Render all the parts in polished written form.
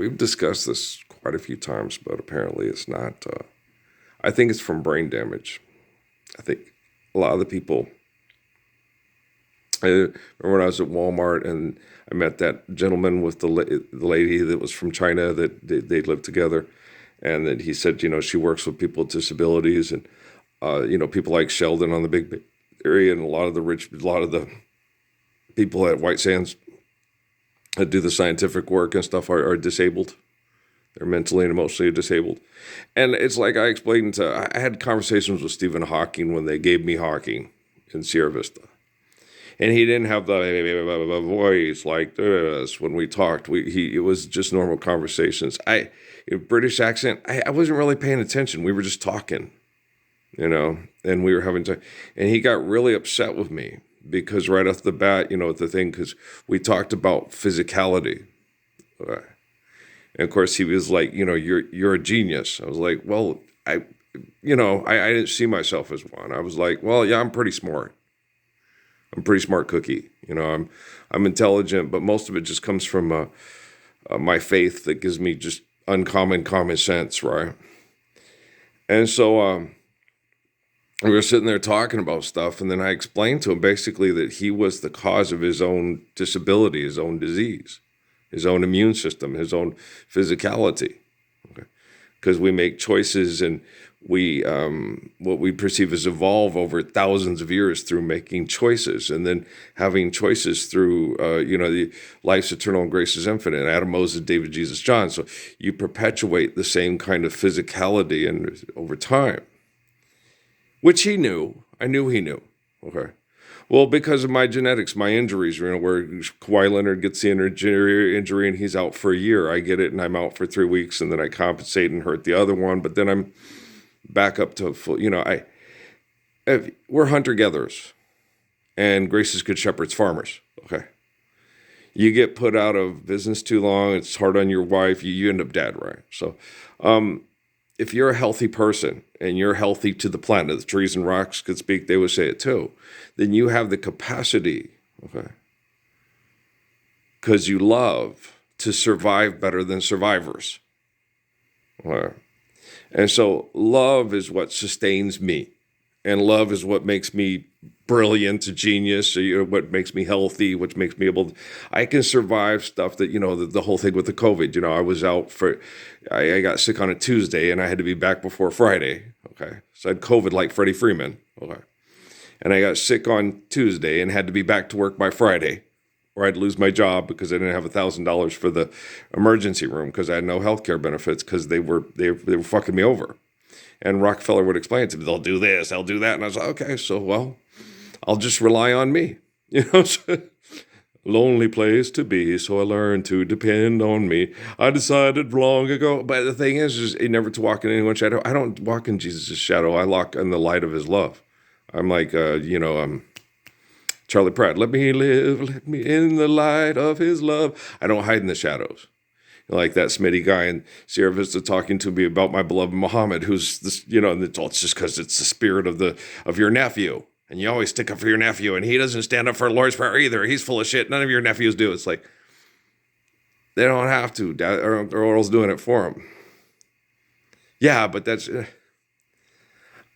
we've discussed this quite a few times, but apparently it's not. I think it's from brain damage. I think a lot of the people. I remember when I was at Walmart and I met that gentleman with the lady that was from China that they lived together, and that he said, she works with people with disabilities and people like Sheldon on the Big Bay area, and a lot of the people at White Sands that do the scientific work and stuff are disabled. They're mentally and emotionally disabled. And it's like I had conversations with Stephen Hawking when they gave me Hawking in Sierra Vista. And he didn't have the voice like this when we talked. It was just normal conversations. British accent, I wasn't really paying attention. We were just talking, and we were having time. And he got really upset with me because right off the bat, the thing, because we talked about physicality. And of course he was like, you're a genius. I was like, well, I didn't see myself as one. I was like, well, yeah, I'm pretty smart. I'm a pretty smart cookie. I'm intelligent, but most of it just comes from my faith that gives me just uncommon common sense, right? And so we were sitting there talking about stuff, and then I explained to him basically that he was the cause of his own disability, his own disease, his own immune system, his own physicality. Okay? Because we make choices and we what we perceive as evolve over thousands of years through making choices, and then having choices through the life's eternal and grace is infinite, Adam, Moses, David, Jesus, John. So you perpetuate the same kind of physicality and over time, which he knew. I knew he knew. Okay. Well, because of my genetics, my injuries, where Kawhi Leonard gets the injury and he's out for a year. I get it and I'm out for 3 weeks, and then I compensate and hurt the other one. But then I'm back up to full, we're hunter-gatherers, and Grace is good shepherds, farmers, okay? You get put out of business too long, it's hard on your wife, you end up dead, right? So if you're a healthy person, and you're healthy to the planet, the trees and rocks could speak, they would say it too, then you have the capacity, okay, because you love to survive better than survivors, okay? And so love is what sustains me. And love is what makes me brilliant, a genius, what makes me healthy, which makes me able to, I can survive stuff that, the whole thing with the COVID, I was out I got sick on a Tuesday and I had to be back before Friday. Okay. So I had COVID like Freddie Freeman. Okay. And I got sick on Tuesday and had to be back to work by Friday, or I'd lose my job because I didn't have $1,000 for the emergency room because I had no health care benefits because they were fucking me over. And Rockefeller would explain to me, they'll do this, they'll do that. And I was like, okay, so, well, I'll just rely on me. Lonely place to be, so I learned to depend on me. I decided long ago. But the thing is never to walk in anyone's shadow. I don't walk in Jesus' shadow. I walk in the light of his love. I'm like, Charlie Pratt, let me live, let me in the light of his love. I don't hide in the shadows. Like that Smitty guy in Sierra Vista talking to me about my beloved Muhammad, who's this, and it's just because it's the spirit of your nephew. And you always stick up for your nephew, and he doesn't stand up for the Lord's Prayer either. He's full of shit. None of your nephews do. It's like, they don't have to, Dad, or Oral's doing it for him. Yeah, but that's,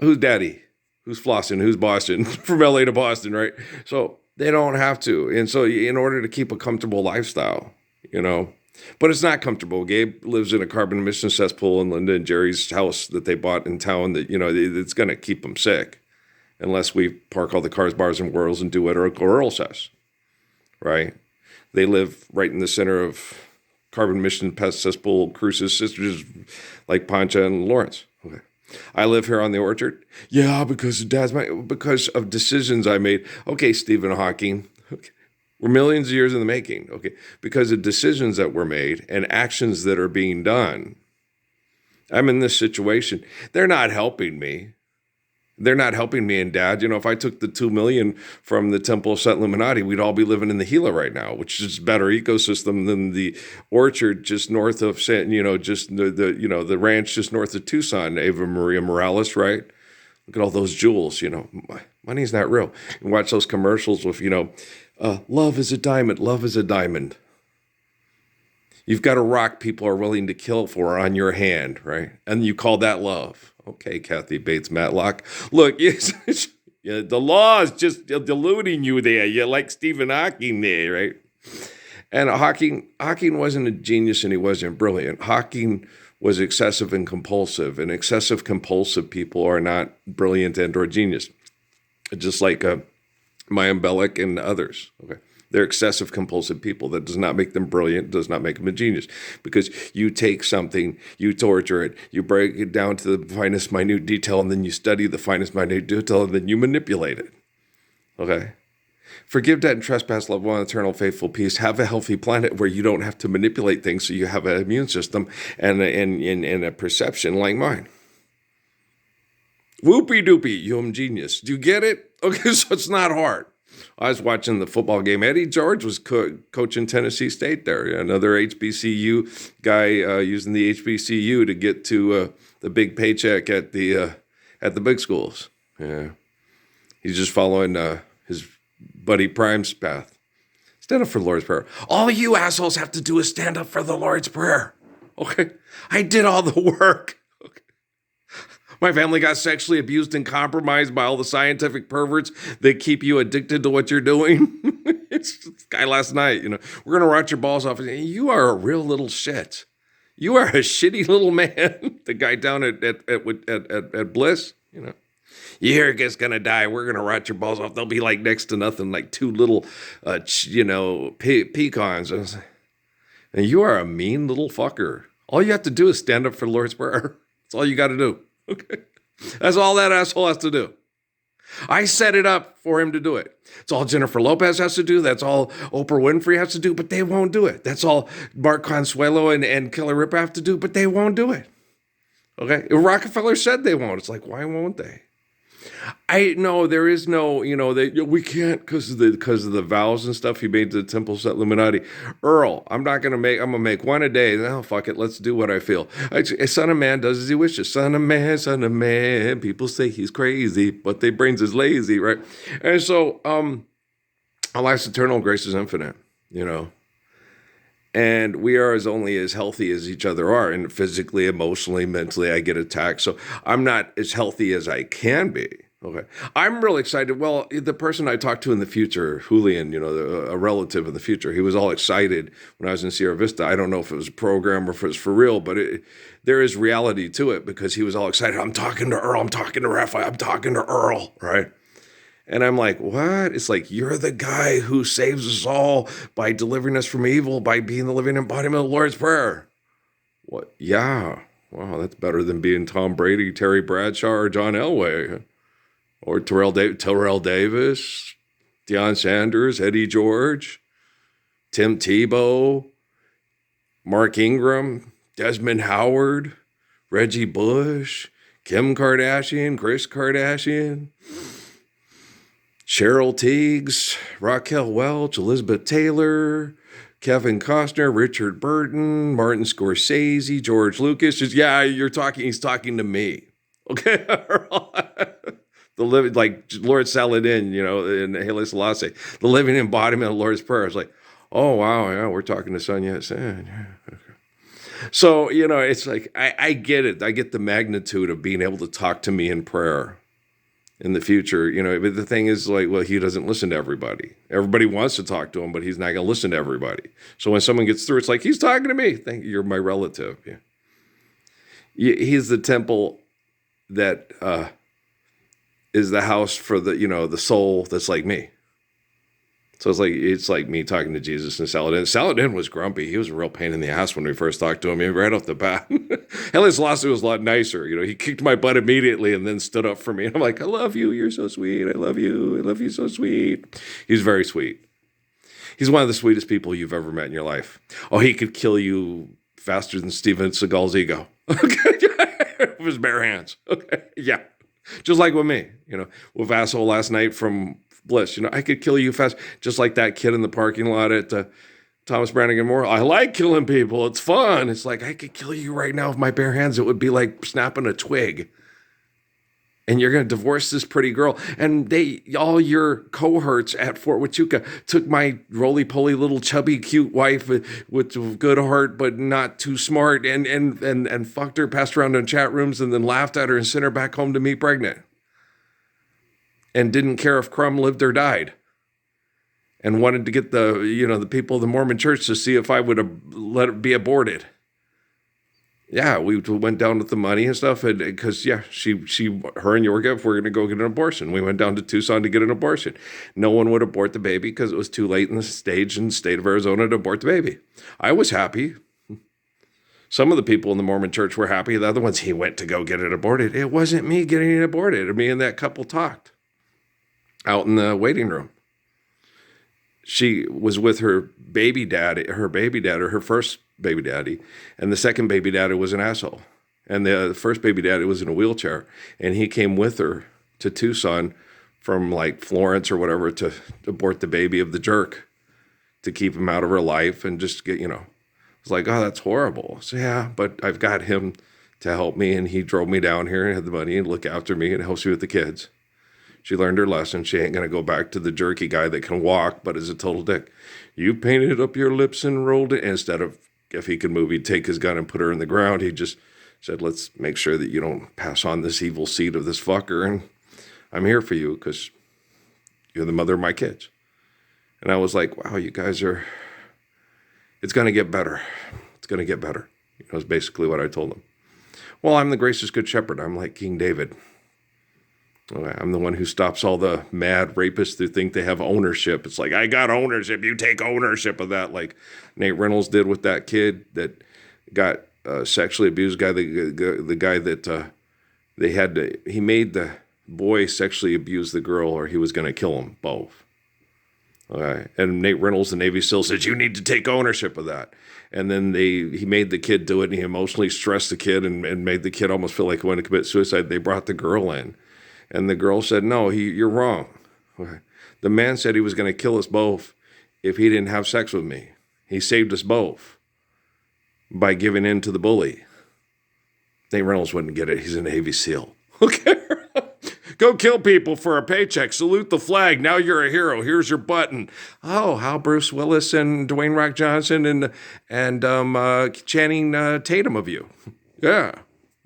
who's daddy? Who's flossing? Who's Boston? From LA to Boston, right? So they don't have to. And so in order to keep a comfortable lifestyle, but it's not comfortable. Gabe lives in a carbon emission cesspool in Linda and Jerry's house that they bought in town that, it's going to keep them sick unless we park all the cars, bars, and whirls and do what Earl says, right? They live right in the center of carbon emission cesspool cruises, sisters like Pancha and Lawrence. Okay. I live here on the orchard. Yeah, because because of decisions I made. Okay, Stephen Hawking. Okay. We're millions of years in the making. Okay, because of decisions that were made and actions that are being done. I'm in this situation. They're not helping me. They're not helping me and Dad. If I took the $2 million from the Temple of Set Illuminati, we'd all be living in the Gila right now, which is a better ecosystem than the orchard just north of just the ranch just north of Tucson, Ava Maria Morales, right? Look at all those jewels, money's not real. And watch those commercials with, love is a diamond, love is a diamond. You've got a rock people are willing to kill for on your hand, right? And you call that love. Okay, Kathy Bates Matlock. Look, yes, yeah, the law is just deluding you there. You're like Stephen Hawking there, right? And Hawking wasn't a genius and he wasn't brilliant. Hawking was excessive and compulsive, and excessive compulsive people are not brilliant and or genius. Just like Mayim Bellick and others. Okay. They're excessive compulsive people. That does not make them brilliant, does not make them a genius. Because you take something, you torture it, you break it down to the finest minute detail, and then you study the finest minute detail, and then you manipulate it. Okay? Forgive debt and trespass, love one, eternal, faithful peace. Have a healthy planet where you don't have to manipulate things, so you have an immune system and a perception like mine. Whoopie doopie, you're genius. Do you get it? Okay, so it's not hard. I was watching the football game. Eddie George was coaching Tennessee State there. Another HBCU guy using the HBCU to get to the big paycheck at the big schools. Yeah, he's just following his buddy Prime's path. Stand up for the Lord's Prayer. All you assholes have to do is stand up for the Lord's Prayer. Okay, I did all the work. My family got sexually abused and compromised by all the scientific perverts that keep you addicted to what you're doing. It's this guy last night, we're going to rot your balls off. You are a real little shit. You are a shitty little man. The guy down at Bliss, You're just going to die. We're going to rot your balls off. They'll be like next to nothing, like two little, pecans. And you are a mean little fucker. All you have to do is stand up for the Lord's Prayer. That's all you got to do. Okay. That's all that asshole has to do. I set it up for him to do it. It's all Jennifer Lopez has to do. That's all Oprah Winfrey has to do, but they won't do it. That's all Mark Consuelo and Kelly Ripa have to do, but they won't do it. Okay? Rockefeller said they won't. It's like, why won't they? I know there is no, we can't because of the vows and stuff he made to the temples at Illuminati. Earl, I'm gonna make one a day. Oh, fuck it, let's do what I feel. A son of man does as he wishes. Son of man. People say he's crazy, but their brains is lazy, right? And so, life's eternal, grace is infinite, And we are only as healthy as each other are, and physically, emotionally, mentally, I get attacked. So I'm not as healthy as I can be. Okay, I'm really excited. Well, the person I talked to in the future, Julian, a relative in the future, he was all excited when I was in Sierra Vista. I don't know if it was a program or if it was for real, but there is reality to it because he was all excited. I'm talking to Earl. I'm talking to Raphael. I'm talking to Earl. Right. And I'm like, what? It's like, you're the guy who saves us all by delivering us from evil, by being the living embodiment of the Lord's Prayer. What? Yeah. Wow, that's better than being Tom Brady, Terry Bradshaw, or John Elway. Or Terrell Davis, Deion Sanders, Eddie George, Tim Tebow, Mark Ingram, Desmond Howard, Reggie Bush, Kim Kardashian, Kris Kardashian, Cheryl Tiegs, Raquel Welch, Elizabeth Taylor, Kevin Costner, Richard Burton, Martin Scorsese, George Lucas. He's talking to me. Okay? The living, like Lord Saladin, and Haile Selassie, the living embodiment of the Lord's Prayer. It's like, oh, wow, yeah, we're talking to Sun Yat-sen. Yeah, okay. So, it's like, I get it. I get the magnitude of being able to talk to me in prayer in the future, but the thing is like, well, he doesn't listen to everybody. Everybody wants to talk to him, but he's not going to listen to everybody. So when someone gets through, it's like, he's talking to me. Thank you. You're my relative. Yeah. He's the temple that, is the house for the, the soul that's like me. So it's like me talking to Jesus and Saladin. Saladin was grumpy. He was a real pain in the ass when we first talked to him. Right off the bat. Haile Selassie was a lot nicer. He kicked my butt immediately and then stood up for me. And I'm like, I love you. You're so sweet. I love you. I love you so sweet. He's very sweet. He's one of the sweetest people you've ever met in your life. Oh, he could kill you faster than Steven Seagal's ego. With his bare hands. Okay. Yeah. Just like with me, with asshole last night from Bliss, I could kill you fast. Just like that kid in the parking lot at Thomas Brannigan Memorial. I like killing people. It's fun. It's like, I could kill you right now with my bare hands. It would be like snapping a twig. And you're going to divorce this pretty girl. And all your cohorts at Fort Huachuca took my roly-poly little chubby cute wife with a good heart, but not too smart, and fucked her, passed around in chat rooms, and then laughed at her and sent her back home to me pregnant. And didn't care if Crumb lived or died. And wanted to get the people of the Mormon church to see if I would have let it be aborted. Yeah, we went down with the money and stuff, and because her and Yorga were going to go get an abortion. We went down to Tucson to get an abortion. No one would abort the baby because it was too late in the stage in the state of Arizona to abort the baby. I was happy. Some of the people in the Mormon church were happy. The other ones, he went to go get it aborted. It wasn't me getting it aborted. Me and that couple talked out in the waiting room. She was with her baby daddy, or her first baby daddy, and the second baby daddy was an asshole. And the first baby daddy was in a wheelchair, and he came with her to Tucson from like Florence or whatever to abort the baby of the jerk to keep him out of her life and just get, it's like, oh, that's horrible. So yeah, but I've got him to help me, and he drove me down here and had the money and look after me and helps me with the kids. She learned her lesson. She ain't going to go back to the jerky guy that can walk but is a total dick. You painted up your lips and rolled it. Instead of, if he could move, he'd take his gun and put her in the ground. He just said, let's make sure that you don't pass on this evil seed of this fucker. And I'm here for you because you're the mother of my kids. And I was like, wow, you guys it's going to get better. It's going to get better. Is basically what I told them. Well, I'm the gracious good shepherd. I'm like King David. I'm the one who stops all the mad rapists who think they have ownership. It's like, I got ownership. You take ownership of that. Like Nate Reynolds did with that kid that got sexually abused. The guy that he made the boy sexually abuse the girl, or he was going to kill them both. Okay. And Nate Reynolds, the Navy SEAL, says, you need to take ownership of that. And then he made the kid do it, and he emotionally stressed the kid and made the kid almost feel like he wanted to commit suicide. They brought the girl in. And the girl said, no, you're wrong. The man said he was going to kill us both if he didn't have sex with me. He saved us both by giving in to the bully. Nate Reynolds wouldn't get it. He's a Navy SEAL. Okay. Go kill people for a paycheck. Salute the flag. Now you're a hero. Here's your button. Oh, how Bruce Willis and Dwayne Rock Johnson and Channing Tatum of you. Yeah.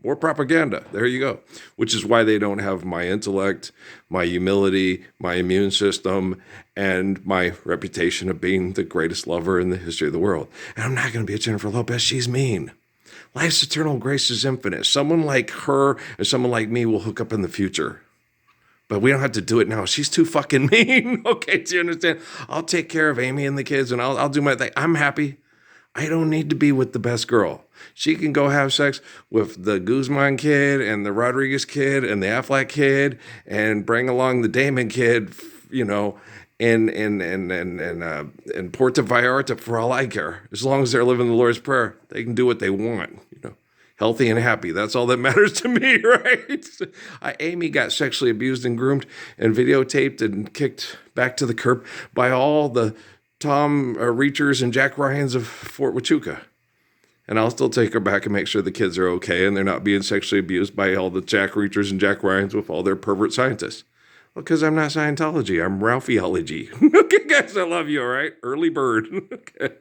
More propaganda. There you go. Which is why they don't have my intellect, my humility, my immune system, and my reputation of being the greatest lover in the history of the world. And I'm not going to be a Jennifer Lopez. She's mean. Life's eternal grace is infinite. Someone like her and someone like me will hook up in the future. But we don't have to do it now. She's too fucking mean. Okay, do you understand? I'll take care of Amy and the kids, and I'll do my thing. I'm happy. I don't need to be with the best girl. She can go have sex with the Guzman kid and the Rodriguez kid and the Affleck kid and bring along the Damon kid, in Puerto Vallarta for all I care. As long as they're living the Lord's Prayer, they can do what they want, Healthy and happy. That's all that matters to me, right? Amy got sexually abused and groomed and videotaped and kicked back to the curb by all the Tom Reachers and Jack Ryans of Fort Huachuca. And I'll still take her back and make sure the kids are okay and they're not being sexually abused by all the Jack Reachers and Jack Ryans with all their pervert scientists. Well, because I'm not Scientology. I'm Ralphieology. Okay, guys, I love you, all right? Early bird. Okay.